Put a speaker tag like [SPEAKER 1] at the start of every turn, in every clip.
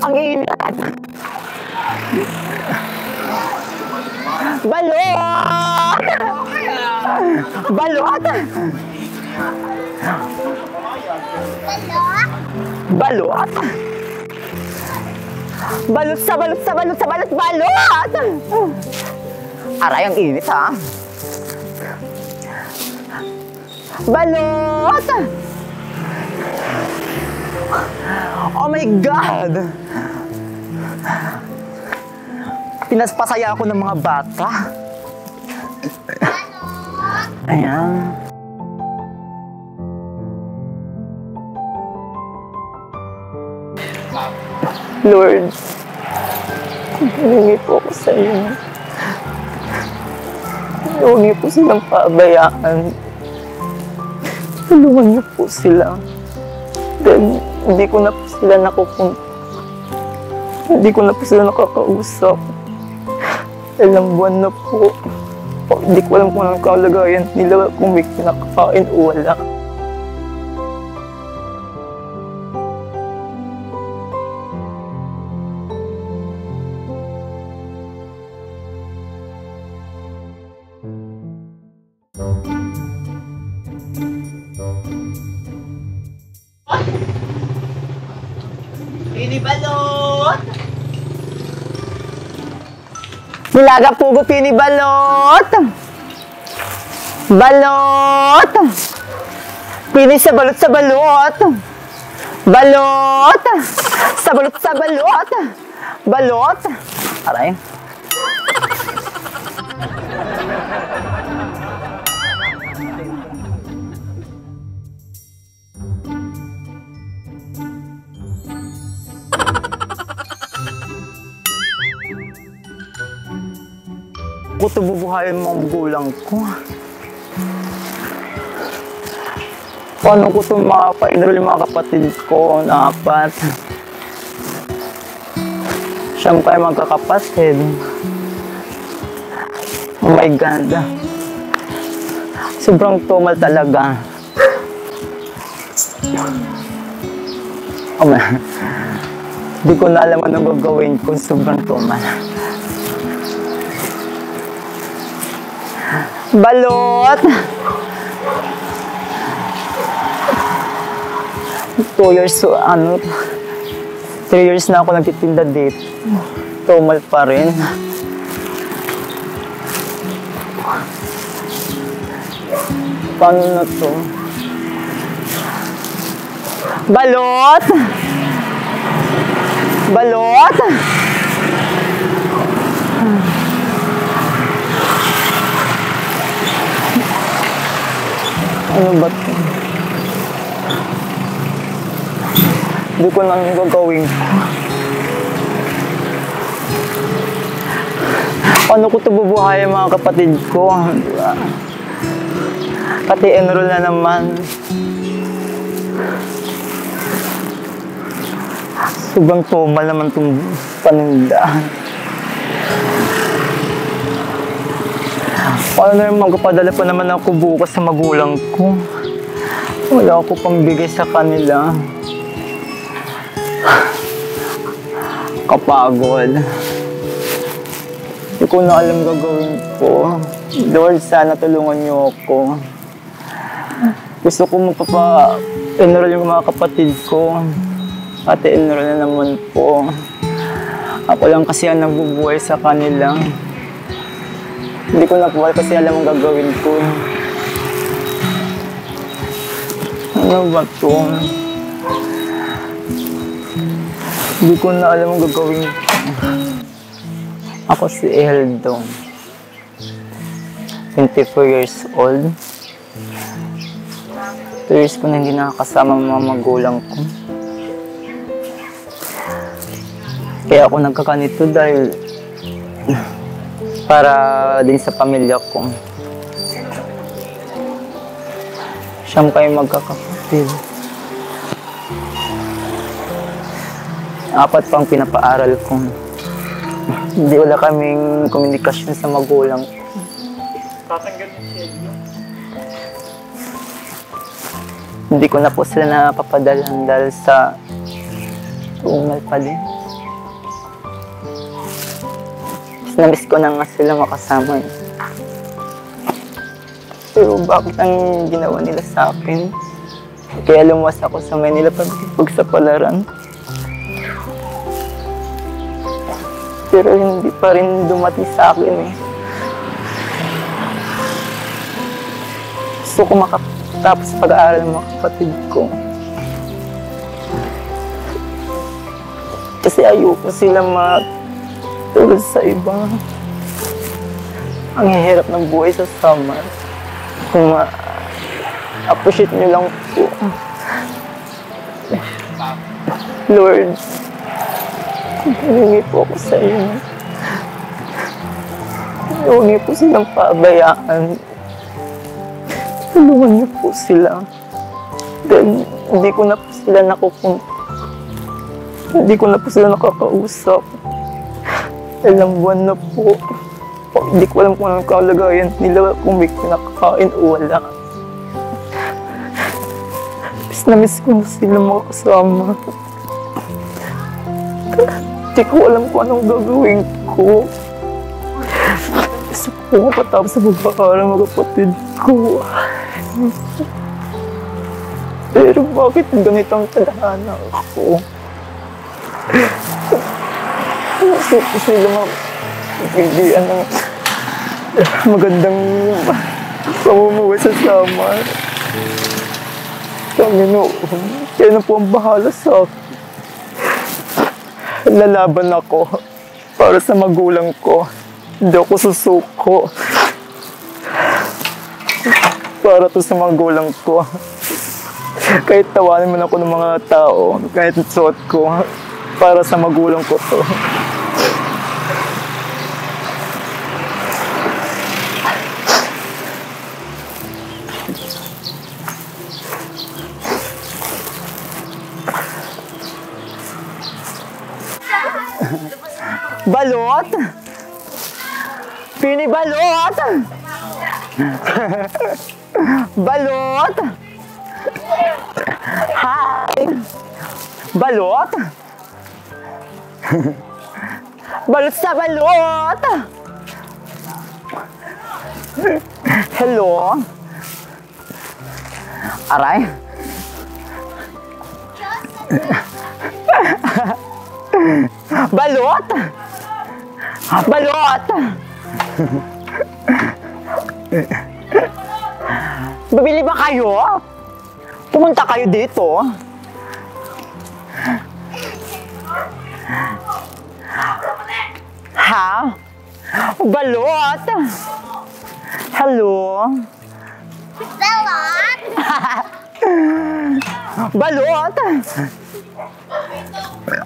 [SPEAKER 1] Ang init! Balot! Balot! Balot! Balot sa balot sa balot sa balot! Balot! Aray, ang init ha! Balot! Oh my God! Pinaspasaya ako ng mga bata. Ayan. Lord, humingi po ako sa iyo. Huwag niyo po silang pabayaan. Tulungan niyo po sila. Dahil hindi ko na po sila nakupunta. Hindi ko na po sila nakakausap. Ilang buwan na po. Hindi ko alam kung anong kalagayan nila, kung may kinakain o wala. Pinibalot! Nilaga pugo pinibalot! Balot! Pini sa balot sa balot! Balot! Sa balot sa balot! Balot! Aray. Ako ito bubuhayin mga magulang ko. Paano ko ito mapa-enroll yung mga kapatid ko na 4? Siyempre magkakapatid. Oh my God. Sobrang tumal talaga. Oh my. Hindi ko na alam anong gagawin ko. Sobrang tumal. Balot! 2 years, 3 years na ako nagtitinda dito. Tumal pa rin. Paano na to? Balot! Balot! Ano ba ito? Hindi ko na gagawin ko. Paano ko ito bubuhayin mga kapatid ko? Pati enroll na naman. Sobrang tumal naman itong panindahan. Paano na yung magpapadala pa naman ako bukas sa magulang ko? Wala ako pambigay sa kanila. Kapagod. Hindi ko na alam gagawin ko. Lord, sana tulungan niyo ako. Gusto ko magpapa-enroll yung mga kapatid ko. Pati enroll na naman po. Ako lang kasi ang nagbubuhay sa kanila. Hindi ko na po kasi alam ang gagawin ko. Ano ba ito? Hindi ko na alam ang gagawin ko. Ako si Eldo. 24 years old. 2 years ko na hindi nakakasama ang mga magulang ko. Kaya ako nagkakanito dahil para din sa pamilya ko. Siyang kayo magkakapatid. 4 pang pinapaaral ko. Hindi wala kaming komunikasyon sa magulang ko.
[SPEAKER 2] Tatanggal mo siya yun?
[SPEAKER 1] Hindi ko na po sila napapadalan dahil sa tumal pa din. Namiss ko na nga sila makasama. Pero bakit ang ginawa nila sa akin? Kaya lumuwas ako sa Manila pagsapalaran. Pero hindi pa rin dumating sa akin eh. Gusto ko makatapos pag-aaral ng mga kapatid ko. Kasi ayoko sila matulad sa iba. Ang hirap ng buhay sa summer. Kung ma-appreciate nyo lang po. Lord, humingi po ako sa iyo. Huwag niyo po silang pabayaan. Tulungan niyo po sila. Dahil hindi ko na po sila hindi ko na po sila nakakausap. Ilang buwan na po. Hindi ko alam kung anong kalagayan nila, kung may kinakain o wala. Miss ko na sila makasama. Hindi ko alam kung anong gagawin ko. Gusto ko makatapos sa pag-aaral mga kapatid ko. Pero bakit ganitong tadhana ako? Gusto ko sila magbigyan ng magandang pamumuhay sa summer. Panginoon, kaya na po ang bahala sa akin. Lalaban ako para sa magulang ko. Hindi ako susuko. Para to sa magulang ko. Kahit tawanin man ako ng mga tao, kahit suot ko, para sa magulang ko to. Balot? Pinibalot? Balot? Hi! Balot? Balot sa balot! Hello? Aray? Balot? Balot! Babili ba kayo? Pumunta kayo dito? Ha? Balot? Hello?
[SPEAKER 3] Balot?
[SPEAKER 1] Balot?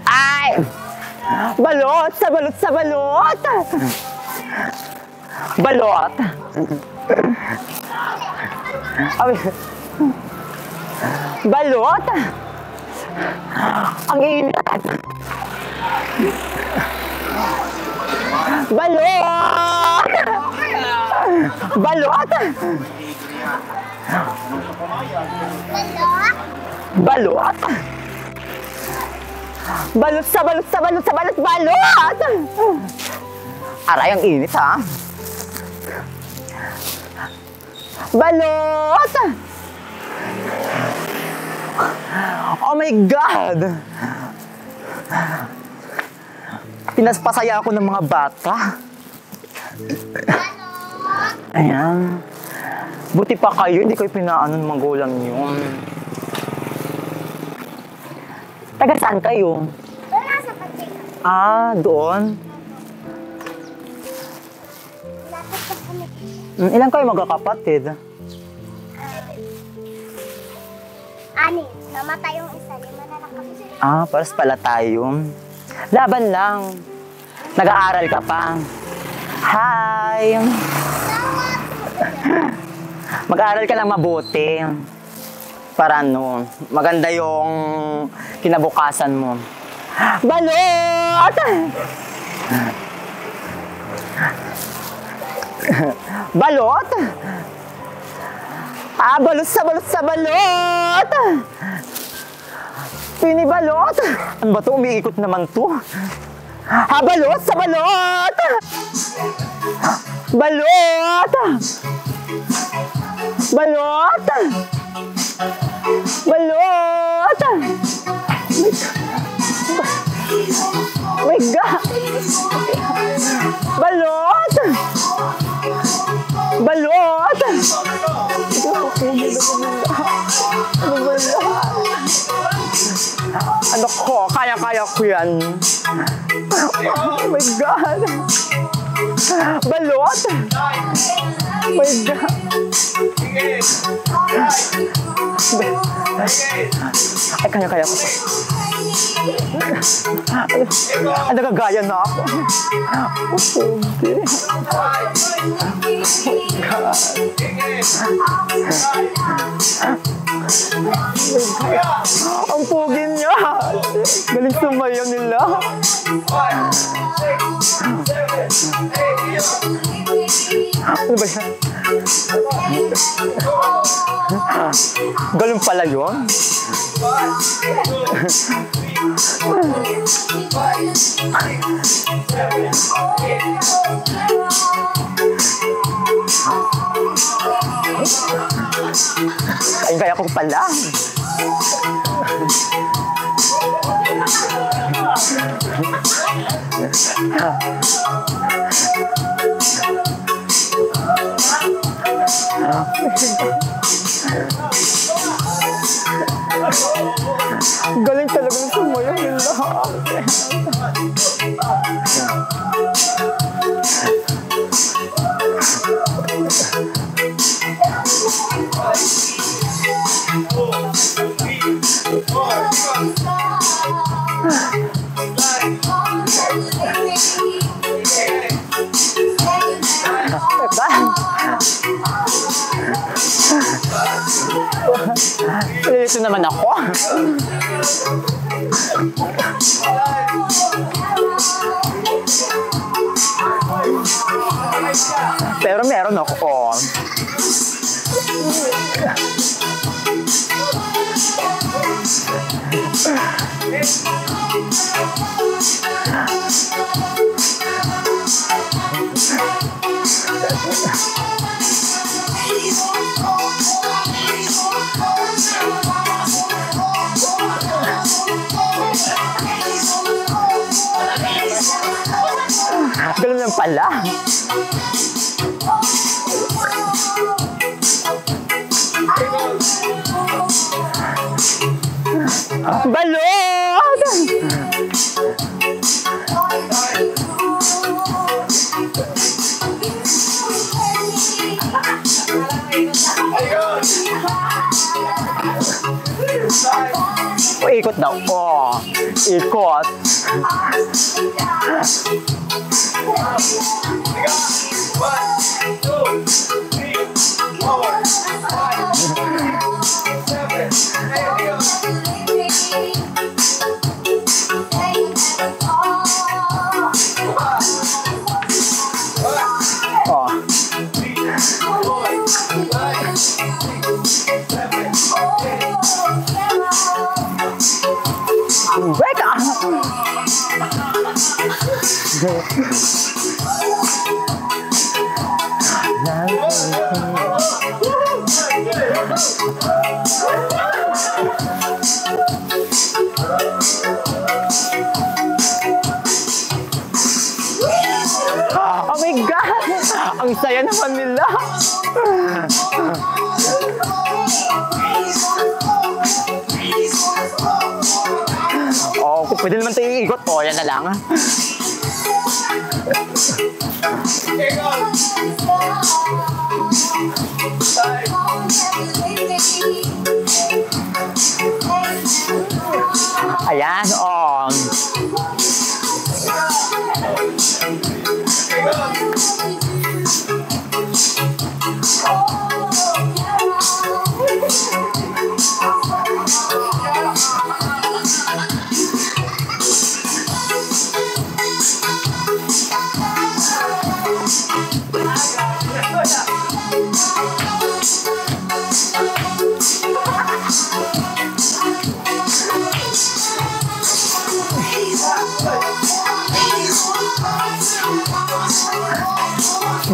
[SPEAKER 1] Ay! Balot sa balot sa balot! Balot! Balot! Ang init! Balot! Balot! Balot! Balot sa balot sa balot sa balot balot! Aray, ang init ha! Balot! Oh my God! Pinaspasaya ako ng mga bata. Ayan. Buti pa kayo, hindi kayo pinaano ng magulang yun. Taga saan kayo?
[SPEAKER 3] Wala sa pating.
[SPEAKER 1] Ah, doon?
[SPEAKER 3] Lapit ka kami.
[SPEAKER 1] Ilan kayo magkakapatid?
[SPEAKER 3] Ani, namatay yung isa. 5 na lang kami.
[SPEAKER 1] Ah, paras pala tayo. Laban lang. Nag-aaral ka pa. Hi! Mag-aaral ka lang mabuti. Para ano, maganda yung kinabukasan mo. Balot! Balot? Ah, balot sa balot sa balot! Pinibalot! Ano ba ito? Umiikot naman to. Balot sa balot! Balot! Balot! Balot! Oh my God! Balot! Balot! Ano ko? Kaya-kaya ko yan. Oh my God! Balot! Oh my God! Ay, kaya-kaya ko. Nagagaya na ako. Hindi. Ang pogi niya. Galing sumayaw nila. Ano ba yan? Galing pala yun? Ay, kaya ko pala. Galing talagang sumayaw nila. Ito naman ako. Pero meron ako. Ganun lang pala. Balot! Ikot daw. Oh, ikot. Oh my God! Ang saya naman nila! Oh, pwede naman tayo iikot. Oh, yan na lang. Ayan, oh.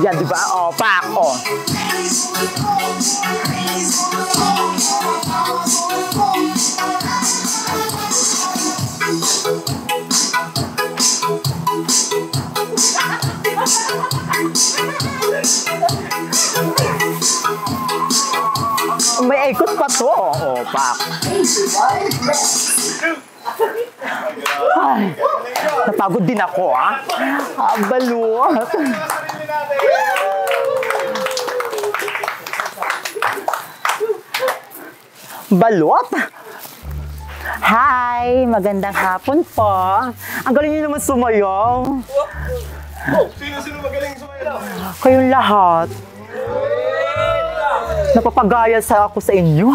[SPEAKER 1] Yan, di ba? O, pak, o. May ikot pa to. O, pak. Ay, napagod din ako, ha? Balot. Balot? Hi! Magandang hapon po. Ang galing niyo naman sumayaw.
[SPEAKER 2] Sino magaling sumayaw?
[SPEAKER 1] Kayong lahat. Napapagaya ako sa inyo.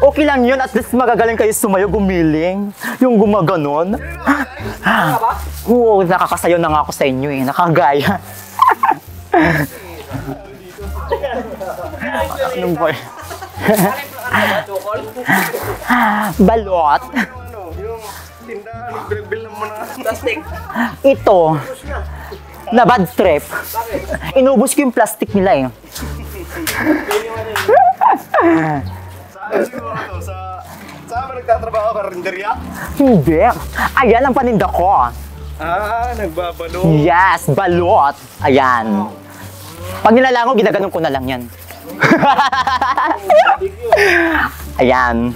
[SPEAKER 1] Okay lang yun, at least magagaling kayo sumayo, gumiling. Yung gumaganon. Oo, nakakasayaw na nga ako sa inyo eh, nakagaya. Anong boy? Balot.
[SPEAKER 2] Yung tindahan, bilbil mo na plastic.
[SPEAKER 1] Ito, na bad trip. Inubos ko yung plastic nila eh.
[SPEAKER 2] Saan siguro to? Saan ba nagtatrabaho ka? Rinderya?
[SPEAKER 1] Hindi. Ayan ang paninda ko.
[SPEAKER 2] Nagbabalo.
[SPEAKER 1] Yes, balot. Ayan. Pag nilalango, ginaganon ko na lang yan. Ayan.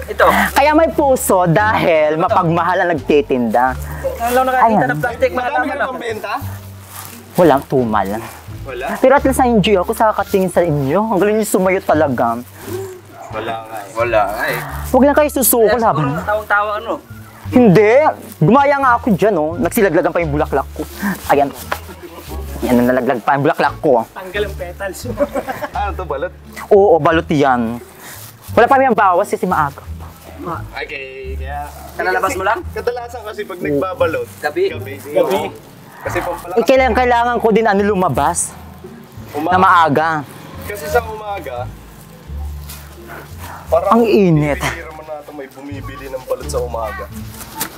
[SPEAKER 4] Ito.
[SPEAKER 1] Kaya may puso dahil mapagmahal ang nagtitinda.
[SPEAKER 4] Ang lang nakakita
[SPEAKER 1] Ayan.
[SPEAKER 4] ng plastic,
[SPEAKER 2] Madami
[SPEAKER 4] malalaman
[SPEAKER 2] ka
[SPEAKER 4] ako.
[SPEAKER 2] bang benta?
[SPEAKER 1] Walang tumal.
[SPEAKER 2] Wala.
[SPEAKER 1] Pero at least na-enjoy ako sa katingin sa inyo. Ang galing niyo sumayo talaga.
[SPEAKER 2] Wala nga eh. Wala nga eh.
[SPEAKER 1] Huwag lang kayo susukol
[SPEAKER 4] Siguro
[SPEAKER 1] habang.
[SPEAKER 4] tawang-tawa ano.
[SPEAKER 1] Hindi. Gumaya nga ako dyan, oh. Nagsilaglagan pa yung bulaklak ko. Ayan. Yan na nalaglag pa yung bulaklak ko.
[SPEAKER 4] Tanggal ang petals.
[SPEAKER 2] Ano to, balot?
[SPEAKER 1] Oo, balot yan. Wala pa yung bawas kasi maaga.
[SPEAKER 2] Okay, kaya...
[SPEAKER 4] Kalalabas mo lang?
[SPEAKER 2] Kadalasan kasi pag nagbabalot,
[SPEAKER 4] Gabi.
[SPEAKER 2] Gabi. Kasi pampalakas.
[SPEAKER 1] Kailangan ko din lumabas. Na maaga.
[SPEAKER 2] Kasi sa umaga, parang
[SPEAKER 1] Ang init.
[SPEAKER 2] bibihira mo natin may bumibili ng balot sa umaga.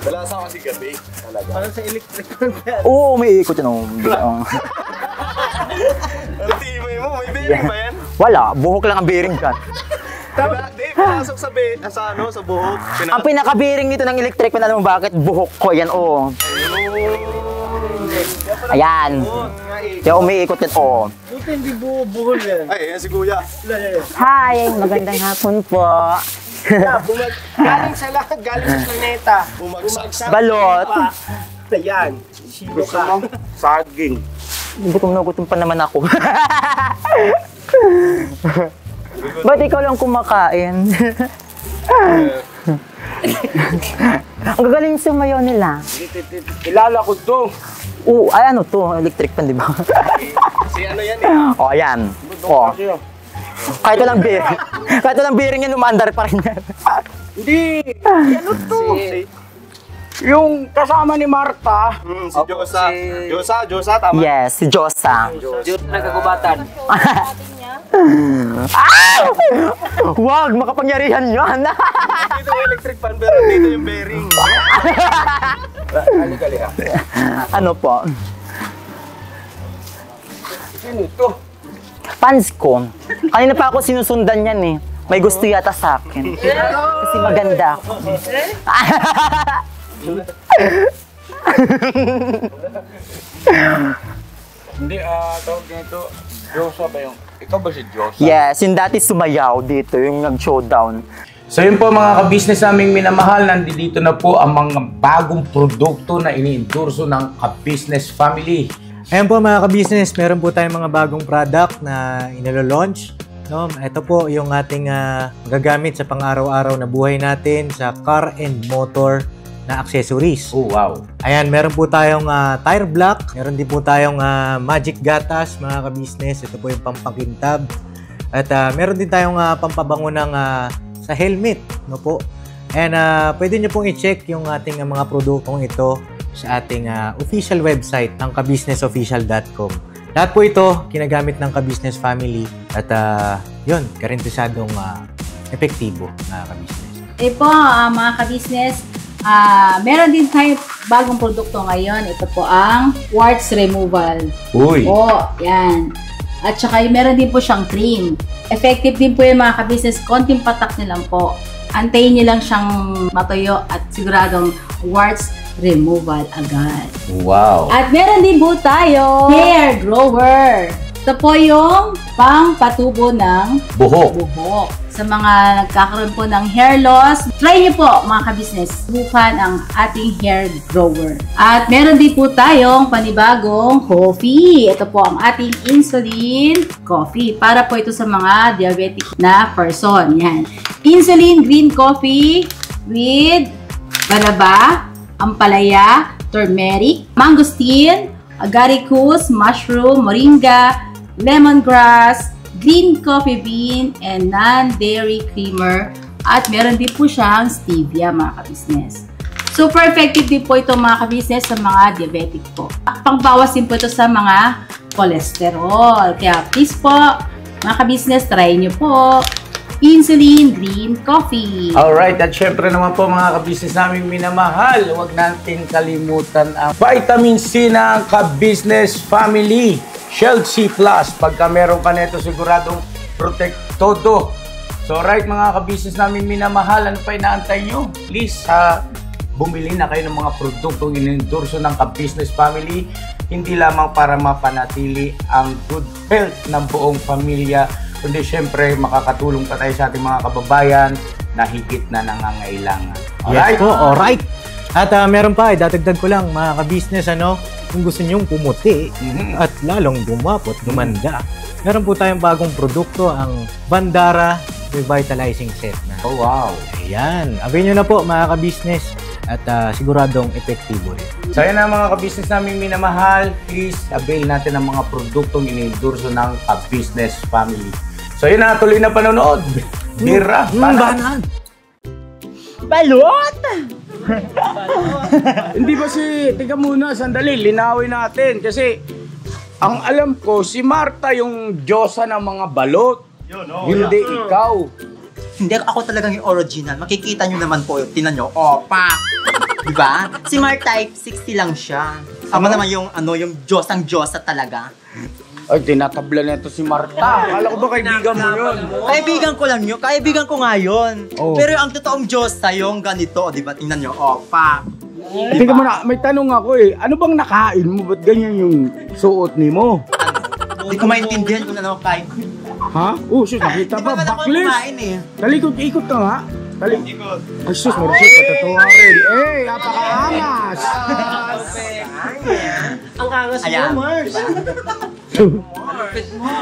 [SPEAKER 2] Kadalasan kasi gabi. Talaga.
[SPEAKER 4] Parang sa electric.
[SPEAKER 1] Oo, may ikot yun. Oh.
[SPEAKER 2] Ang timay mo, may bearing ba yan?
[SPEAKER 1] Wala, buhok lang ang bearing dyan.
[SPEAKER 2] Di, pinasok sa buhok.
[SPEAKER 1] Ang pinaka-bearing nito ng electric, alam mo bakit? Buhok ko, yan, oh. Ayan. Kaya umiikot yan, oh.
[SPEAKER 4] Buti hindi buhol yan.
[SPEAKER 2] Ay, yan si Kuya.
[SPEAKER 1] Hi, magandang hapon po.
[SPEAKER 4] Galing sa lahat, galing sa planeta.
[SPEAKER 2] Umagsak.
[SPEAKER 1] Balot.
[SPEAKER 4] Ayan. Sino ka?
[SPEAKER 2] Saging.
[SPEAKER 1] Gutom na gutom pa naman ako. Ba't ikaw lang kumakain? Ang gagaling sumayaw nila.
[SPEAKER 4] Kilala ko to.
[SPEAKER 1] Oo, ay ano to? Electric pan, di ba?
[SPEAKER 2] Si ano yan eh.
[SPEAKER 1] O, ayan. O. Kahit walang bearing. Kahit walang bearing yan, umaandar pa rin yan.
[SPEAKER 4] Hindi. Ano to? Yung kasama ni Marta.
[SPEAKER 2] Si Josa. Josa, tama?
[SPEAKER 1] Yes, si Josa.
[SPEAKER 4] Diyos na kagubatan.
[SPEAKER 1] Ah! Wag, makapangyarihan yan.
[SPEAKER 2] Dito yung electric fan, pero dito yung bearing.
[SPEAKER 1] Ano po?
[SPEAKER 4] Sino to?
[SPEAKER 1] Fans ko. Kanina pa ako sinusundan yan eh. May gusto yata sa akin. Kasi maganda ako.
[SPEAKER 5] Hindi, tawag nito, Josa ba yung... Ikaw ba si Josa?
[SPEAKER 1] Yes, yung dati sumayaw dito, yung nag-showdown.
[SPEAKER 5] So yun po mga ka-business naming minamahal, nandito na po ang mga bagong produkto na ini-endorso ng ka-business family.
[SPEAKER 6] Ayan po mga ka-business, meron po tayong mga bagong product na inilo-launch. No? Ito po yung ating magagamit sa pang-araw-araw na buhay natin sa car and motor na accessories.
[SPEAKER 5] Oh, wow.
[SPEAKER 6] Ayan, meron po tayong tire block, meron din po tayong magic gatas mga ka-business. Ito po yung pampakintab. At meron din tayong pampabango ng sa helmet, no po. And pwede nyo pong i-check yung ating mga produktong ito sa ating official website ng kabusinessofficial.com. Lahat po ito kinagamit ng ka-business family at yun, garantisadong epektibo na ka-business.
[SPEAKER 7] Po, mga ka-business, Meron din tayo bagong produkto ngayon. Ito po ang warts removal.
[SPEAKER 5] Uy.
[SPEAKER 7] Yan. At saka meron din po siyang cream. Effective din po yung mga ka-business. Konting patak nyo lang po. Antayin nyo lang siyang matuyo at siguradong warts removal agad.
[SPEAKER 5] Wow.
[SPEAKER 7] At meron din po tayo hair grower. Ito po yung pang-patubo ng buhok. Sa mga nagkakaroon po ng hair loss, try nyo po mga ka-business. Subukan ang ating hair grower. At meron din po tayong panibagong coffee. Ito po ang ating insulin coffee. Para po ito sa mga diabetic na person. Yan. Insulin green coffee with banaba, ampalaya, turmeric, mangosteen, agaricus, mushroom, moringa, lemongrass, green coffee bean, and non-dairy creamer. At meron din po siyang stevia mga ka-business. Super effective din po ito mga ka-business sa mga diabetic po. Pangbawas din po ito sa mga cholesterol. Kaya please po mga ka-business, try nyo po insulin green coffee.
[SPEAKER 5] Alright, at syempre naman po mga ka-business naming minamahal, huwag natin kalimutan ang vitamin C ng ka-business family. Shield C+. Pagka meron ka nito, siguradong protect todo. So right mga ka-business namin minamahal, ano pa inaantay nyo? Please, bumili na kayo ng mga produktong inendorso ng ka-business family. Hindi lamang para mapanatili ang good health ng buong pamilya, kundi syempre makakatulong pa tayo sa ating mga kababayan na higit na nangangailangan. Alright?
[SPEAKER 6] Yes po, alright. At meron pa, dadagdag ko lang mga ka-business, kung gusto nyong pumuti at lalong gumapot, gumanda, meron po tayong bagong produkto, ang Bandara Revitalizing Set na.
[SPEAKER 5] Oh wow!
[SPEAKER 6] Ayan, avail nyo na po mga ka-business at siguradong epektibo rin.
[SPEAKER 5] So yan na mga ka-business namin minamahal, please avail natin ang mga produktong inendorso ng ka-business family. So yun na, tuloy na panonood. Bira,
[SPEAKER 6] Banat!
[SPEAKER 1] Balot!
[SPEAKER 5] Hindi ba tiga muna, sandali, linawin natin. Kasi, ang alam ko, si Marta yung diyosa ng mga balot. Hindi ikaw.
[SPEAKER 8] Hindi ako talagang yung original. Makikita nyo naman po, tinan nyo, opa! Diba? Si Mark type 60 lang siya. Ako naman yung yung Diyosang-Diyosa talaga.
[SPEAKER 5] Ay, tinatabla na ito si Marta. Akala ko ba kaibigan mo yun?
[SPEAKER 8] Kaibigan ko lang yun. Kaibigan ko nga yun.
[SPEAKER 5] Oh.
[SPEAKER 8] Pero ang totoong Diyosa yung ganito, diba? Tingnan nyo, opa.
[SPEAKER 5] Tingnan mo na, may tanong ako Ano bang nakain mo? Ba't ganyan yung suot ni mo?
[SPEAKER 8] Hindi ko maintindihan kung ano kain.
[SPEAKER 5] Ha? Oh, sus, nakita ba? Backlist! Talikot-ikot ka nga. Talikot. Ay, sus, Maricel, patatawa rin. Napaka-angas!
[SPEAKER 8] Ang angas mo, Mars.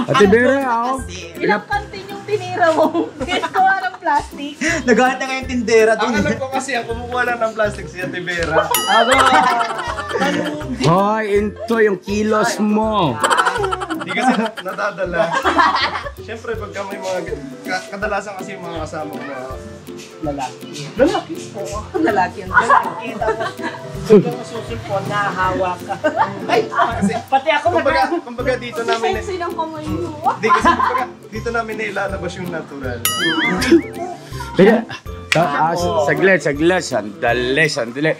[SPEAKER 5] Ate Vera,
[SPEAKER 7] Ilang kantin yung tinira mo? Ginagawa ng plastic.
[SPEAKER 8] Nagalit na nga yung tindera
[SPEAKER 2] Ang
[SPEAKER 8] dun.
[SPEAKER 2] alam ko kasi, ang kumukuha lang ng plastic si Ate Vera.
[SPEAKER 5] Hoy, ito yung kilos mo.
[SPEAKER 2] Hindi kasi nadadala. Siyempre, pagka may mga... Kadalasan kasi yung mga kasama ko na...
[SPEAKER 4] Lalaki.
[SPEAKER 2] Lalaki.
[SPEAKER 4] Lalaki ang lalaki. Tapos, ikaw masusulpon, nahahawa ka.
[SPEAKER 2] Ay! Kasi,
[SPEAKER 4] Pati ako
[SPEAKER 2] kumbaga dito namin...
[SPEAKER 7] Sexy ng kamay mo.
[SPEAKER 2] Hindi kasi kumbaga dito namin nailalabas yung natural.
[SPEAKER 5] Saglit. Sandali.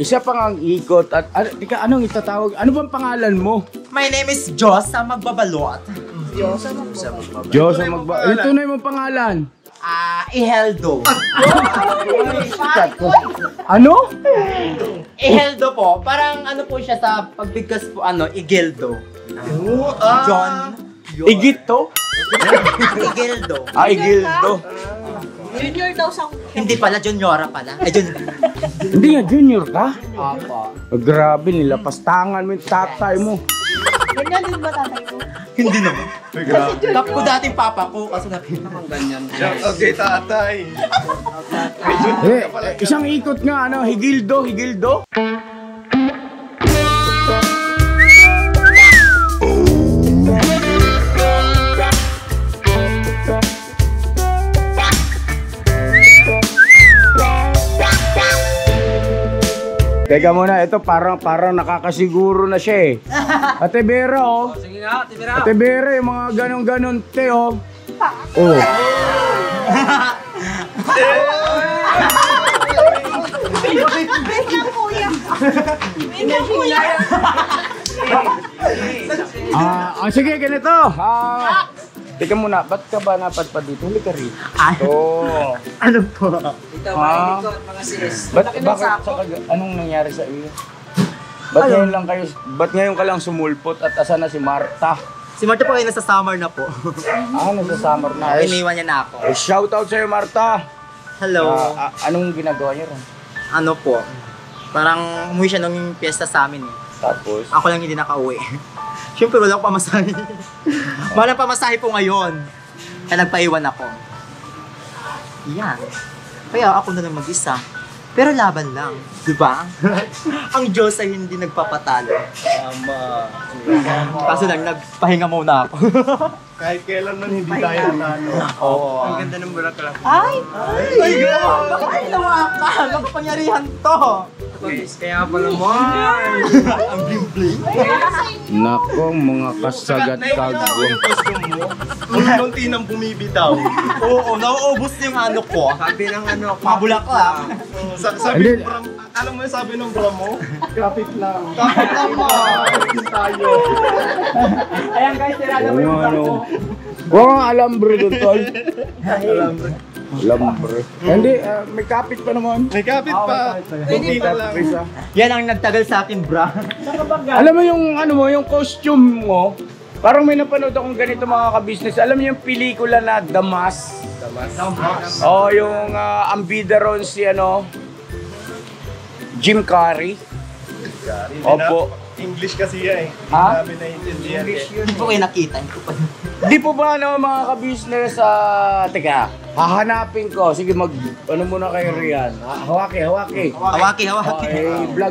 [SPEAKER 5] Isa pang ang ikot at anong itatawag? Ano bang pangalan mo?
[SPEAKER 8] My name is Diyos sa magbabalot.
[SPEAKER 5] Diyos ang Ito na yung pangalan.
[SPEAKER 8] Iheldo.
[SPEAKER 5] Ano?
[SPEAKER 8] Iheldo po. Parang ano po siya sa pagbigkas po, Igildo. John.
[SPEAKER 5] Igito?
[SPEAKER 8] Igildo.
[SPEAKER 5] Igildo.
[SPEAKER 7] Junior daw sa...
[SPEAKER 8] Hindi pala, Juniora pala. Ay,
[SPEAKER 5] Hindi nga, junior ka?
[SPEAKER 8] Apa.
[SPEAKER 5] Grabe, nilapastangan mo yung tatay mo.
[SPEAKER 7] Ganyan din ba tatay mo?
[SPEAKER 8] Hindi naman. Kap ko dating papa ko, kaso napita mang ganyan.
[SPEAKER 2] Shout out kay tatay.
[SPEAKER 5] Isang ikot nga, Higildo. Teka muna, ito parang nakakasiguro na siya Ate Vera,
[SPEAKER 4] Sige nga, Ate Vera.
[SPEAKER 5] Ate Vera, yung mga ganon-ganon, te, Oh. Sige, ganito. Teka muna, ba't ka ba napadpad dito? Huli ka rito.
[SPEAKER 8] Ano po?
[SPEAKER 4] Ito, malikot, mga sis.
[SPEAKER 5] Bakit anong nangyari sa iyo? Ba't ngayon ka lang sumulpot at asa na si Marta?
[SPEAKER 8] Si Marta po ay nasa summer na po.
[SPEAKER 5] Nasa summer na.
[SPEAKER 8] Iniwan niya na ako.
[SPEAKER 5] Shoutout sa'yo, Marta.
[SPEAKER 8] Hello.
[SPEAKER 5] Anong ginagawa niyo ron?
[SPEAKER 8] Ano po? Parang umuwi siya nung piyesta sa amin eh.
[SPEAKER 5] Tapos?
[SPEAKER 8] Ako lang hindi nakauwi. Siyempre wala akong pamasahe. Walang pamasahe po ngayon. Kaya nagpaiwan ako. Yan. Kaya ako na lang mag-isa. Pero laban lang. Diba? Ang Diyos ay hindi nagpapatalo. Kaso lang, nagpahinga muna ako.
[SPEAKER 2] Kahit kailan man hindi tayo nanalo.
[SPEAKER 8] Oo.
[SPEAKER 4] Ang ganda ng bulaklak.
[SPEAKER 8] Ay, nawa ka! Nagpangyarihan to!
[SPEAKER 4] Kaya pala mo.
[SPEAKER 8] Ang bling-bling.
[SPEAKER 5] Nako, mga kasagat kago.
[SPEAKER 2] Yung costume mo, unti nang bumibitaw.
[SPEAKER 8] Oo, nauubos yung ano ko.
[SPEAKER 4] Sabi ng ano,
[SPEAKER 8] Mabulaklak.
[SPEAKER 2] Sabi ng Bram, alam mo yung sabi ng Bram mo? Kapit lang. Kapit lang mo. Tayo.
[SPEAKER 4] Ayan guys, tirada mo yung bangko.
[SPEAKER 5] Huwag alambre doon, tol. Alambre. Hindi, may kapit pa naman.
[SPEAKER 2] May kapit pa. Kunti na lang.
[SPEAKER 8] Yan ang nagtagal sa akin, bra.
[SPEAKER 5] Alam mo yung costume mo, parang may napanood akong ganito mga ka-business. Alam mo yung pelikula na The Mask? Yung ang bida ron si Jim Carrey. Opo.
[SPEAKER 2] English kasi yan eh.
[SPEAKER 5] Ha?
[SPEAKER 2] Hindi namin naiintindihan eh.
[SPEAKER 8] Hindi po kayo nakita.
[SPEAKER 5] Di po ba mga ka-business, teka, hahanapin ko. Sige, muna kayo riyan. Hawaki.
[SPEAKER 8] Hawaki.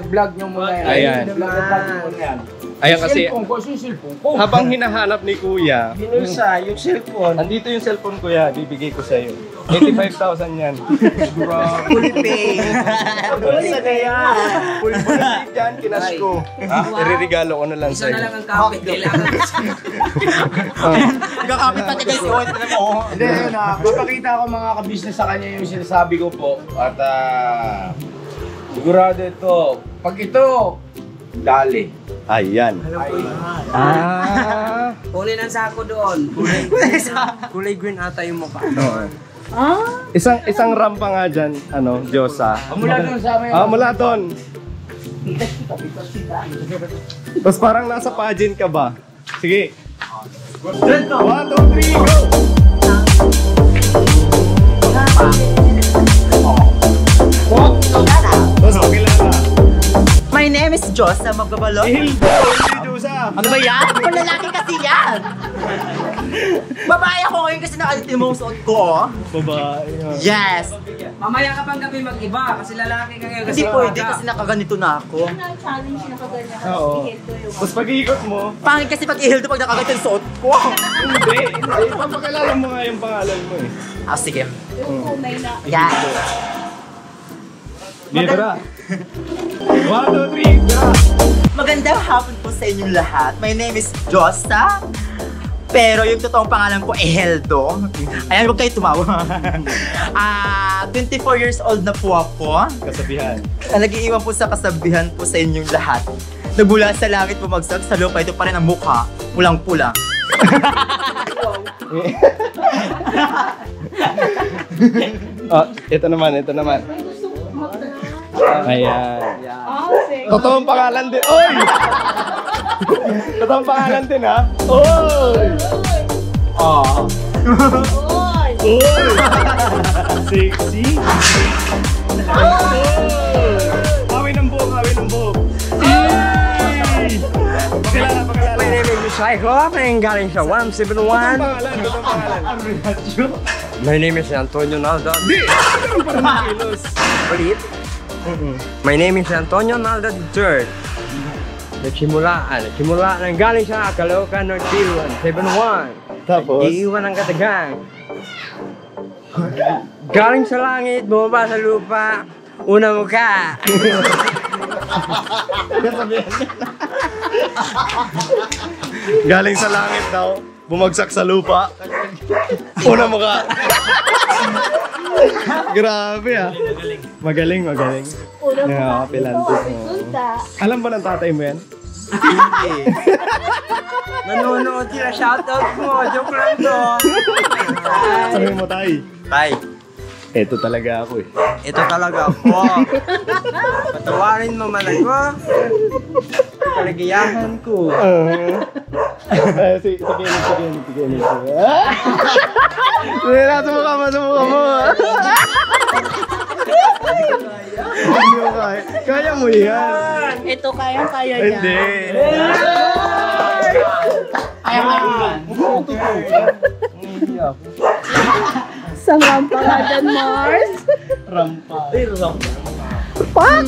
[SPEAKER 5] Vlog nyo muna yan.
[SPEAKER 2] Ayan.
[SPEAKER 5] Vlog nyo muna yan.
[SPEAKER 2] Ayan kasi,
[SPEAKER 5] Cellphone ko.
[SPEAKER 2] habang hinahanap ni Kuya,
[SPEAKER 4] Binulsa, yung cellphone.
[SPEAKER 2] andito yung cellphone Kuya, bibigay ko sa'yo. 85,000 yan.
[SPEAKER 8] Fully pay.
[SPEAKER 4] Bulsa na yan.
[SPEAKER 2] Full bonus dyan, kinash ko. Iririgalo ko na lang
[SPEAKER 4] Isa na
[SPEAKER 2] sa'yo.
[SPEAKER 4] lang ang kapit. Kailangan.
[SPEAKER 8] Nagkakapit pati guys si Owen.
[SPEAKER 5] Hindi, yun papakita ko mga ka-business sa kanya yung sinasabi ko po. At sigurado ito. Pag ito, dali.
[SPEAKER 2] Ayan.
[SPEAKER 4] Kunin ang sako doon. Kulay green ata yung mukha.
[SPEAKER 2] Isang rampa nga dyan, Diyosa.
[SPEAKER 5] Mula doon sa amin.
[SPEAKER 2] Mula doon. Tapos parang nasa pageant ka ba? Sige. 1, 2, 3, go! Tapos pakilala.
[SPEAKER 8] My name is Josa Magbabalot.
[SPEAKER 2] Hildo, hindi Diyosa.
[SPEAKER 8] Ano ba yan? Kung lalaki kasi yan! Babae ako ngayon kasi nakalitin mo ang suot ko.
[SPEAKER 2] Babae.
[SPEAKER 8] Yes!
[SPEAKER 4] Mamaya ka pang gabi mag-iba kasi lalaki ka ngayon.
[SPEAKER 8] Hindi pwede kasi nakaganito na ako.
[SPEAKER 2] Oo. Tapos pag-iikot mo,
[SPEAKER 8] Pangit kasi pag ihildo pag nakaganito yung suot ko.
[SPEAKER 2] hindi. Papakilala mo nga yung pangalan mo eh.
[SPEAKER 8] Sige. Yan.
[SPEAKER 2] Dito na. 1, 2, 3, go!
[SPEAKER 8] Magandang hapon po sa inyong lahat. My name is Josa. Pero yung totoong pangalan ko ay Heldo. Ayan, huwag kayo tumawa. 24 years old na po ako.
[SPEAKER 2] Kasabihan.
[SPEAKER 8] Nag-iiwan po sa kasabihan po sa inyong lahat. Nagmula sa langit bumagsak, sa lupa ito pa rin ang mukha. Pulang-pula.
[SPEAKER 2] Ito naman. Ayan. Totoong pangalan din. Oy! Totoong pangalan din ha. Oy! Oy! Sexy. Kawin ng buhok. Pakilala.
[SPEAKER 4] My name is Psycho. I'm galing sa 171.
[SPEAKER 2] Totoong pangalan.
[SPEAKER 4] My name is Antonio Naldo.
[SPEAKER 2] Di! Meron pa rin ng kilos.
[SPEAKER 4] Ulit. My name is Antonio Naldo III. Nagsimula nang galing sa Caloocan, North Hill, 171.
[SPEAKER 2] Tapos?
[SPEAKER 4] Iiwan ang katagang. Galing sa langit, bumaba sa lupa, una mukha.
[SPEAKER 2] Galing sa langit daw. bumagsak sa lupa. Una mukha. Grabe ah. Magaling. Pilantis mo. Alam ba ng tatay mo yan?
[SPEAKER 4] Hindi. Nanonood sila, shoutout mo. Joke lang to.
[SPEAKER 2] Sabi mo, tay.
[SPEAKER 4] Tay,
[SPEAKER 2] Eto talaga ako eh.
[SPEAKER 4] ito talaga ako. Patawarin mo man ako. Ito kaligayahan ko.
[SPEAKER 2] Sige. Sumuka mo. Hindi mo kaya. Kaya mo yan.
[SPEAKER 7] Ito kaya niya.
[SPEAKER 2] Hindi.
[SPEAKER 7] Kaya yan. Isang rampa nga dyan, Mars.
[SPEAKER 2] Rampa.
[SPEAKER 7] Pak!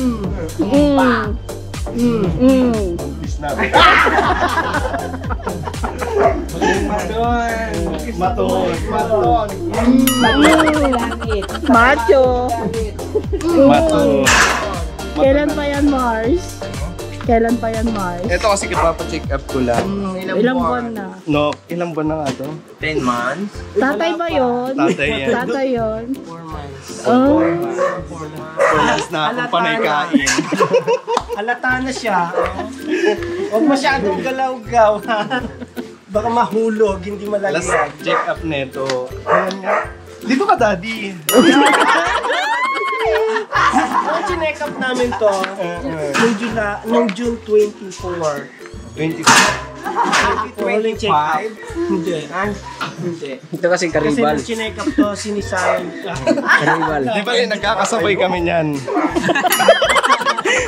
[SPEAKER 2] Maton.
[SPEAKER 7] Langit. Macho.
[SPEAKER 2] Maton.
[SPEAKER 7] Kailan pa yan, Mars?
[SPEAKER 2] Ito kasi kapapa-check up ko lang.
[SPEAKER 7] Ilang buwan na?
[SPEAKER 2] No, ilang buwan na nga to?
[SPEAKER 4] 10 months?
[SPEAKER 7] Tatay ba yun?
[SPEAKER 2] Tatay yan.
[SPEAKER 7] Tatay yun?
[SPEAKER 4] 4 months.
[SPEAKER 7] Oh.
[SPEAKER 2] 4 months na akong panay kain.
[SPEAKER 5] Halata na siya. Huwag masyadong galaw-gaw. Baka mahulog, hindi
[SPEAKER 2] Last
[SPEAKER 5] malagyan.
[SPEAKER 2] check up neto. Ayan nga. Dito ka, daddy.
[SPEAKER 5] Ang chinek up namin to, nung June 24.
[SPEAKER 2] 24.
[SPEAKER 5] 25? Hindi. Hindi.
[SPEAKER 4] Ito kasi
[SPEAKER 5] Kasi
[SPEAKER 4] karibal.
[SPEAKER 5] nung chinek up to, sinisayan.
[SPEAKER 4] Karibal.
[SPEAKER 2] Di ba nagkakasabay kami niyan?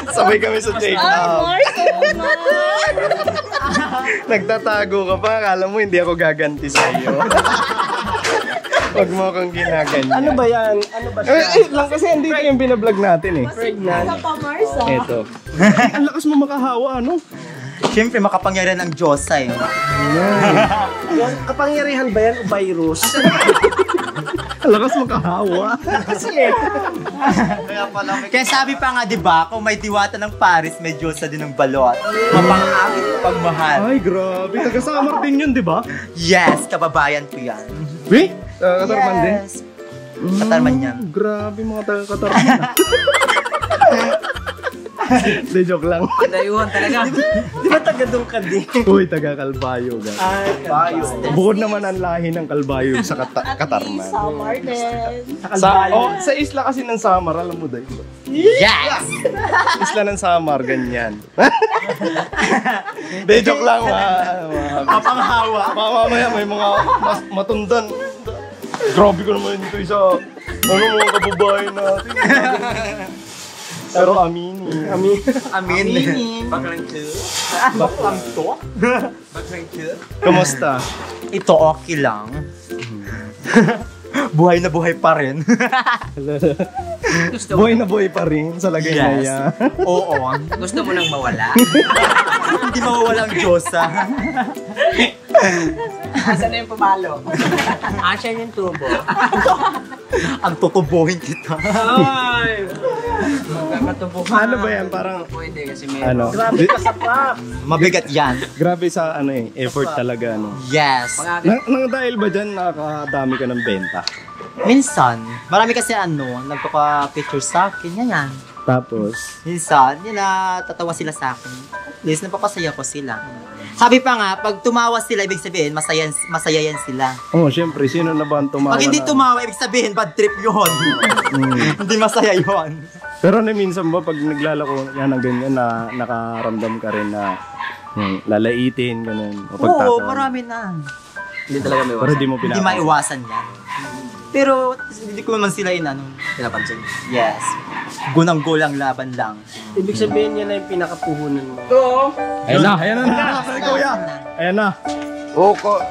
[SPEAKER 2] Sabay kami sa check up. Nagtatago ka pa, akala mo hindi ako gaganti sa iyo. Huwag mo akong ginaganyan.
[SPEAKER 5] Ano ba yan? Ano ba siya?
[SPEAKER 2] Lang kasi andito yung binablog natin eh.
[SPEAKER 5] Pregnant?
[SPEAKER 2] Ito. Ang lakas mo makahawa, ano?
[SPEAKER 8] Siyempre, makapangyarihan ang Diyosa eh.
[SPEAKER 5] Kapangyarihan ba yan o virus?
[SPEAKER 2] Ang lakas makahawa.
[SPEAKER 8] Kaya sabi pa nga, di ba, kung may diwata ng Paris, may Diyosa din ng balot. Mapang-akit pagmahal.
[SPEAKER 2] Ay, grabe. Taga-Samar din yun, di ba?
[SPEAKER 8] Yes, kababayan ko yan.
[SPEAKER 2] Wait? Katarman din?
[SPEAKER 8] Yes. Katarman yan.
[SPEAKER 2] Grabe mga taga-Katarman. Hindi, joke lang.
[SPEAKER 4] Dayuhan talaga.
[SPEAKER 5] Di ba taga doon ka din?
[SPEAKER 2] Uy, taga-Kalbayo.
[SPEAKER 5] Kalbayo.
[SPEAKER 2] Bukod naman ang lahi ng Kalbayo sa Katarman.
[SPEAKER 7] Samar din.
[SPEAKER 2] Sa isla kasi ng Samar, alam mo dahil.
[SPEAKER 8] Yes!
[SPEAKER 2] Isla ng Samar, ganyan. Hindi, joke lang.
[SPEAKER 8] Mapanghawa.
[SPEAKER 2] Mamaya may mga matundan. Grabe ko naman ito isa. Mga kababayan natin. Pero aminin.
[SPEAKER 8] Amin.
[SPEAKER 4] Baklang to.
[SPEAKER 8] Baklang to?
[SPEAKER 4] Baklang to.
[SPEAKER 2] Kamusta?
[SPEAKER 8] Ito okay lang. Buhay na buhay pa rin.
[SPEAKER 2] Buhay na buhay pa rin sa lagay na
[SPEAKER 8] Yes.
[SPEAKER 2] yan.
[SPEAKER 8] Oo.
[SPEAKER 4] Gusto mo nang mawala?
[SPEAKER 8] Hindi mawawala ang Diyosa.
[SPEAKER 4] Asan na yung pumalo? Asan yung tubo?
[SPEAKER 8] Ang tutubuhin kita.
[SPEAKER 4] Ay! Magkakatubuhan.
[SPEAKER 2] Ano ba yan? Parang,
[SPEAKER 4] Pwede kasi may...
[SPEAKER 2] ano?
[SPEAKER 5] Grabe ka sa pap.
[SPEAKER 8] Mabigat yan.
[SPEAKER 2] Grabe sa ano eh, effort talaga. No?
[SPEAKER 8] Yes.
[SPEAKER 2] Nang dahil ba dyan nakakadami ka ng benta?
[SPEAKER 8] Minsan, marami kasi nagpapa-picture sa akin. Yan.
[SPEAKER 2] Tapos,
[SPEAKER 8] Minsan, tatawa sila sa akin. At least, napapasaya ko sila. Sabi pa nga, pag tumawa sila, ibig sabihin, masaya yan sila.
[SPEAKER 2] oh, syempre, sino na ba ang tumawa
[SPEAKER 8] Pag hindi
[SPEAKER 2] na?
[SPEAKER 8] tumawa, ibig sabihin, bad trip yun. Hindi masaya yun.
[SPEAKER 2] Pero minsan ba, pag naglalako yan ng ganyan, na nakaramdam ka rin na lalaitin, ganun, o
[SPEAKER 8] Oo,
[SPEAKER 2] pagtatawa.
[SPEAKER 8] marami na.
[SPEAKER 4] Hindi talaga may
[SPEAKER 2] Pero di mo
[SPEAKER 8] Hindi
[SPEAKER 2] pinapansin.
[SPEAKER 8] maiwasan yan. Pero, hindi ko naman sila
[SPEAKER 4] pinapansin.
[SPEAKER 8] Yes. Gunang-gulang laban lang.
[SPEAKER 5] Ibig sabihin yan na yung pinakapuhunan mo.
[SPEAKER 2] Ayan na, kuya. Ayan na.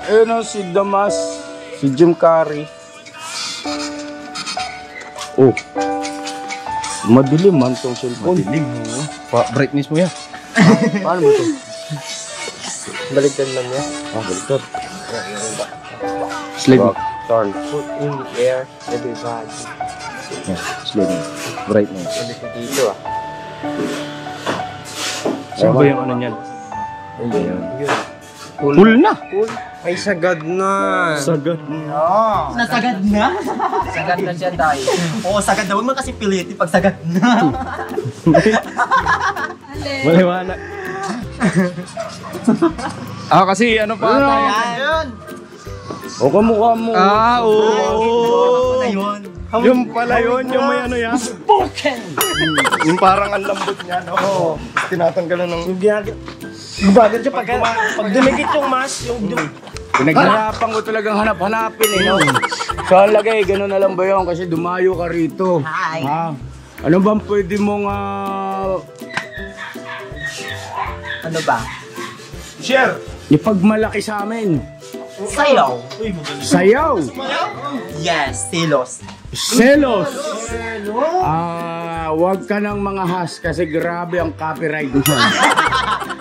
[SPEAKER 5] Ayun na si Damas, si Jim Carrey. Oh. Madilim man tong cellphone.
[SPEAKER 2] Madilim mo. Brightness mo yan.
[SPEAKER 5] Paano mo ito? Baligtad lang yan. Baligtad.
[SPEAKER 2] Slide mo.
[SPEAKER 5] Turn. Put in the air, everybody.
[SPEAKER 2] Yan, slide mo. Brightness.
[SPEAKER 5] Dito ah.
[SPEAKER 2] Saan ba yung ano niyan?
[SPEAKER 5] Ayun.
[SPEAKER 2] Full na.
[SPEAKER 4] Ay, sagad na.
[SPEAKER 2] Sagad.
[SPEAKER 8] Nasagad na?
[SPEAKER 4] Sagad na siya tayo.
[SPEAKER 8] Oo, sagad na. Huwag mo kasi pilitin pag sagad na.
[SPEAKER 2] Maliwanag. Kasi ano pa tayo?
[SPEAKER 8] Ayan.
[SPEAKER 2] O kamukha mo.
[SPEAKER 8] Oo. Na yun.
[SPEAKER 2] Yung pala yun, yung may ano yan. Yung parang ang lambot niya, no? Tinatanggalan ng...
[SPEAKER 5] Gumagano siya pag dumikit yung mask, yung pinaghirapan ko talagang hanap-hanapin eh, no? So, ang lagay, gano'n na lang ba yun? Kasi dumayo ka rito.
[SPEAKER 8] Hi.
[SPEAKER 5] Ha? Ano bang pwede mong,
[SPEAKER 8] Ano ba?
[SPEAKER 2] Share!
[SPEAKER 5] ipagmalaki sa amin?
[SPEAKER 8] Sayaw.
[SPEAKER 5] Sayaw!
[SPEAKER 8] Yes, silos.
[SPEAKER 5] Selos! Huwag ka ng mga has kasi grabe ang copyright mo.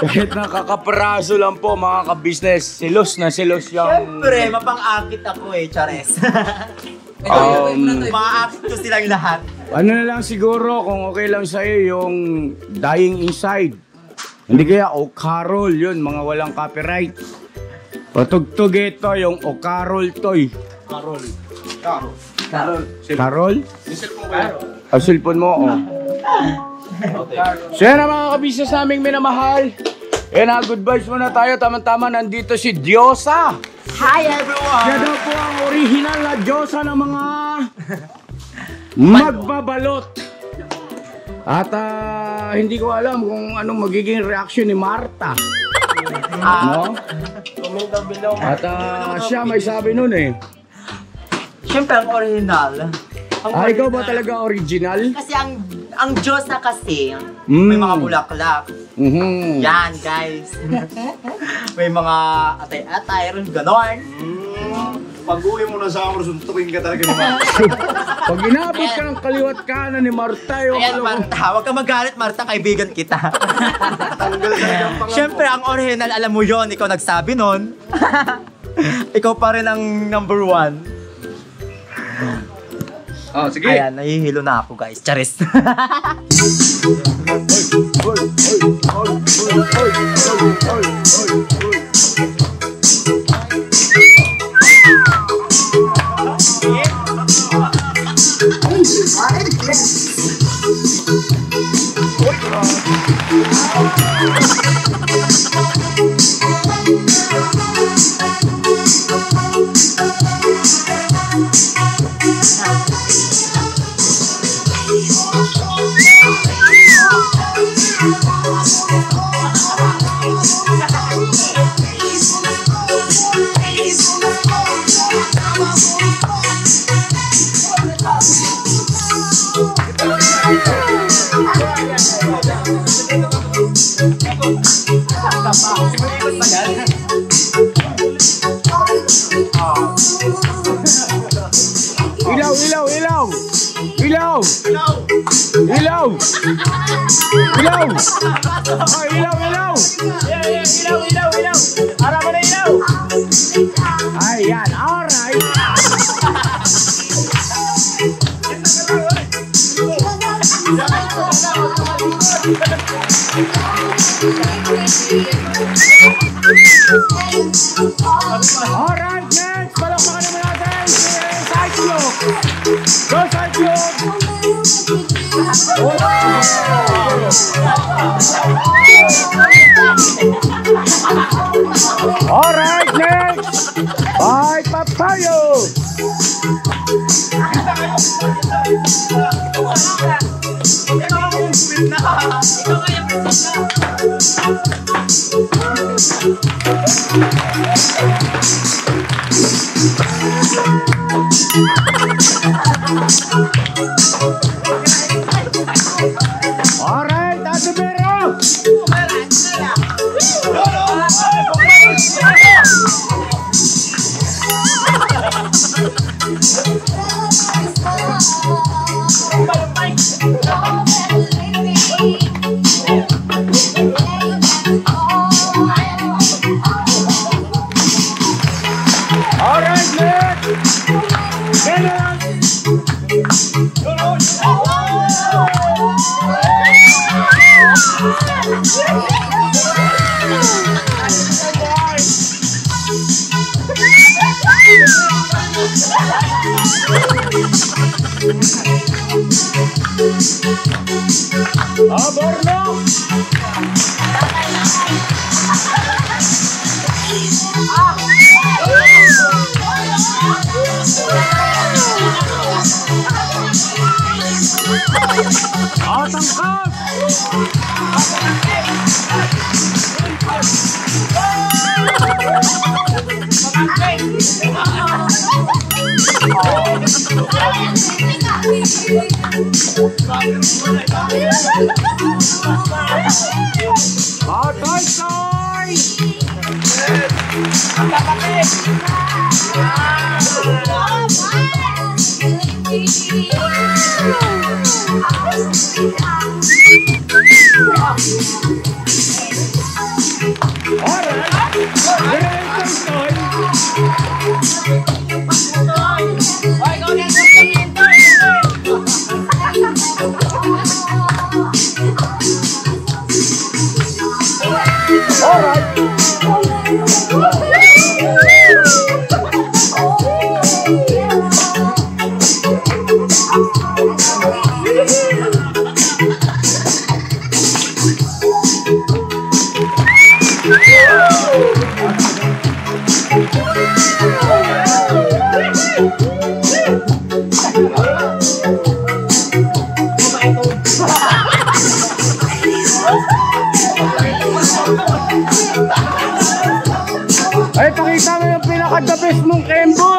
[SPEAKER 5] Kahit nakakaparaso lang po mga ka-business, silos na silos yung...
[SPEAKER 8] Siyempre, mapang-akit ako eh, Chares. Maakit ko silang lahat.
[SPEAKER 5] Ano na lang siguro kung okay lang sa'yo yung dying inside. Hindi kaya o Carol yun, mga walang copyright. Patugtog ito yung o Carol toy.
[SPEAKER 2] Carol.
[SPEAKER 5] Carol? Ang cellphone mo, oh. So yan ang mga kabisnes naming minamahal. Good vibes muna tayo. Tama-tama, nandito si Diyosa.
[SPEAKER 8] Hi everyone!
[SPEAKER 5] Siya daw po ang original na Diyosa ng mga magbabalot. At hindi ko alam kung anong magiging reaction ni Marta. No? At siya may sabi nun eh.
[SPEAKER 8] Siyempre, ang original.
[SPEAKER 5] Ikaw ba talaga original?
[SPEAKER 8] Kasi ang Diyos na kasi, may mga bulaklak. Yan, guys. May mga atay-atay, rin ganon.
[SPEAKER 2] Pag-uwi mo na sa amor, suntukin ka talaga ni Marta.
[SPEAKER 5] Pag inabot ka ng kaliwat kanan ni Marta,
[SPEAKER 8] Ayan, Marta. Huwag ka magalit, Marta. Kaibigan kita. Siyempre, ang original, alam mo yon, ikaw nagsabi nun. Ikaw pa rin ang number one.
[SPEAKER 2] Oh, sige.
[SPEAKER 8] Ayan, nahihilo na ako, guys. Charis.
[SPEAKER 5] Ilaw, ilaw, ilaw! Ilaw! Ilaw! Ilaw! Oh, ilaw, ilaw! Ilaw! Ara mo na ilaw! Ayan, alright! Alright, next! Palakpakan naman natin si Saikyo! Go, Saikyo! Alright, next! Bye, Papayo! Alright, Ate Vero! Alright, next! Get it! Ay, pakita mo yung pinaka-the best mong Kembo!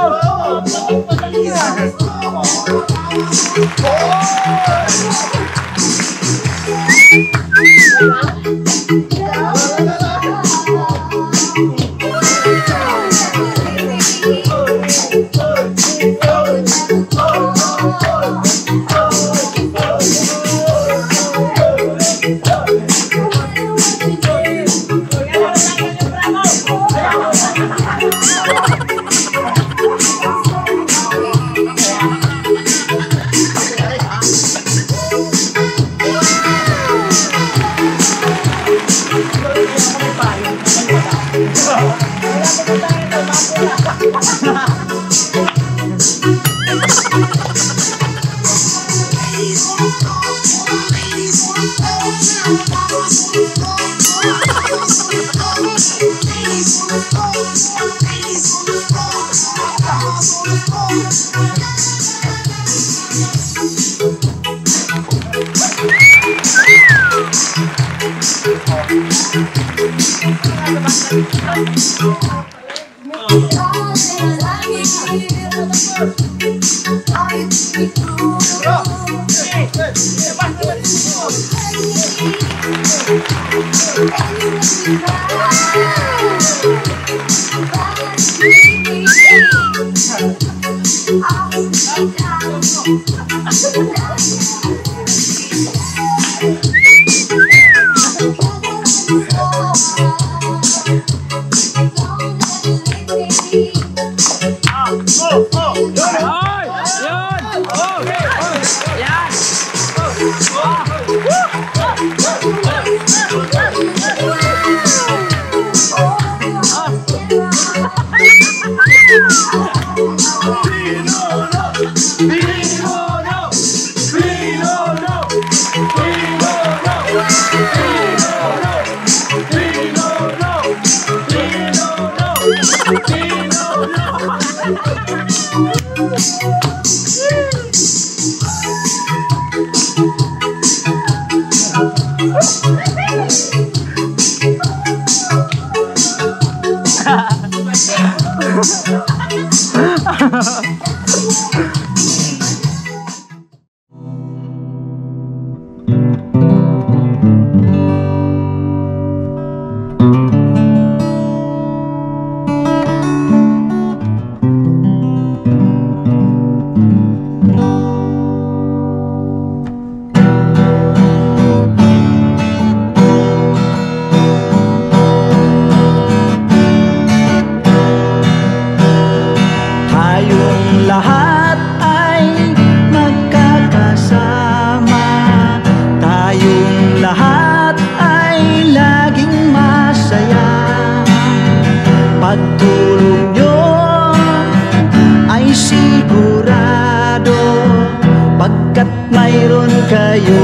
[SPEAKER 9] kayo,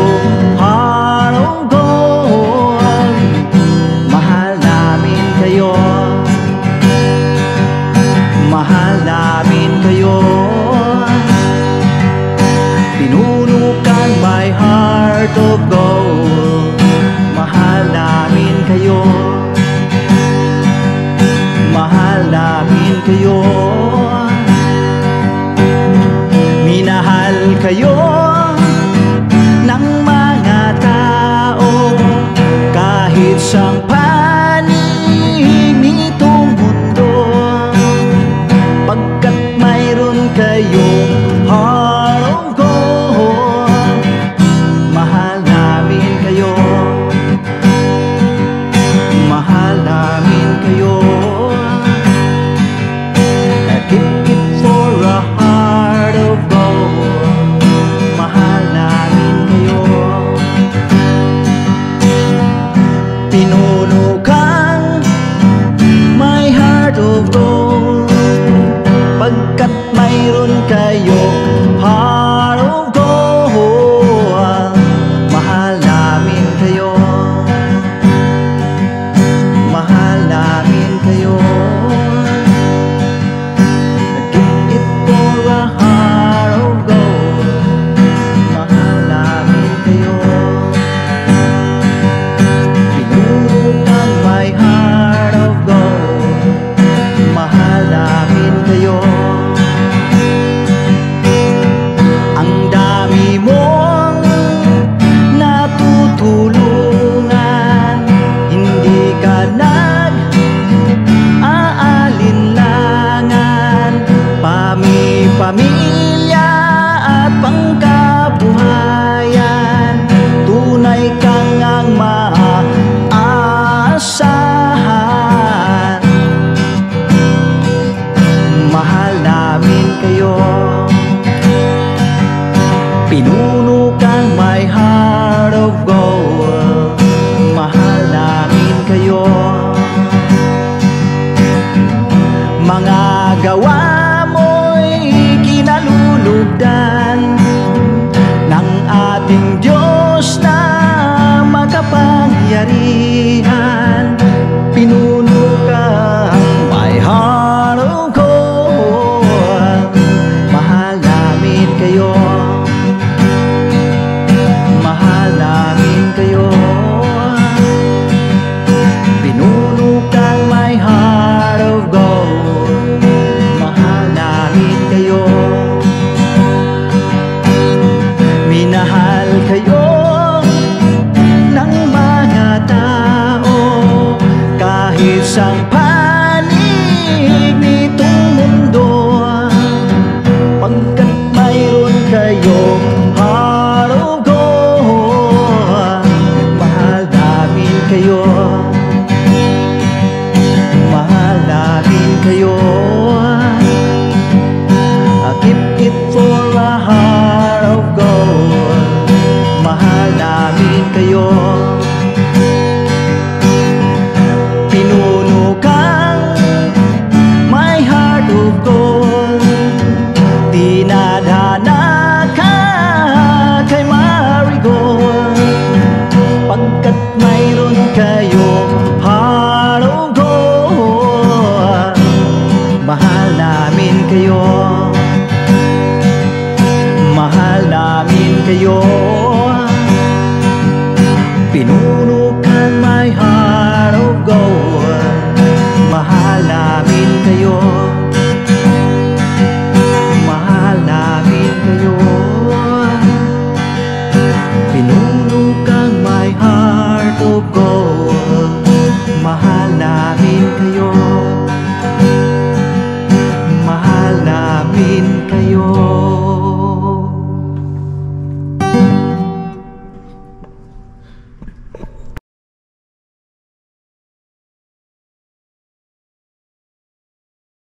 [SPEAKER 9] heart of gold. Mahal namin kayo, mahal namin kayo. Pinunukan my heart of gold. Mahal namin kayo, mahal namin kayo. Minahal kayo ng mga tao kahit sang panig nitong mundo, pagkat mayroon kayong heart of gold. Mahal namin kayo, mahal namin kayo. Keep it for a heart of gold. Mahal namin kayo. Pinunukan my heart of gold, pagkat mayroon kayo heart of gold. Mahal namin kayo, mahal namin kayo. Keep it for a heart of gold. Mahal namin kayo. Pinunukan my heart of gold. Mahal namin kayo. Ang dami mong natutulungan, hindi ka nag-aalinlangan. Pamilya at pangkabuhayan, tunay kang ang maaasahan. Mahal namin kayo. Pinunukan my heart of gold. Mahal namin kayo. Mga gawa mo'y kinalulugdan ng ating Diyos na makapangyarihan. Pinunukan my heart of gold. Mahal namin kayo, mahal namin kayo. Pinunukan my heart of gold. Mahal namin kayo. Minahal kayo ng mga tao kahit sang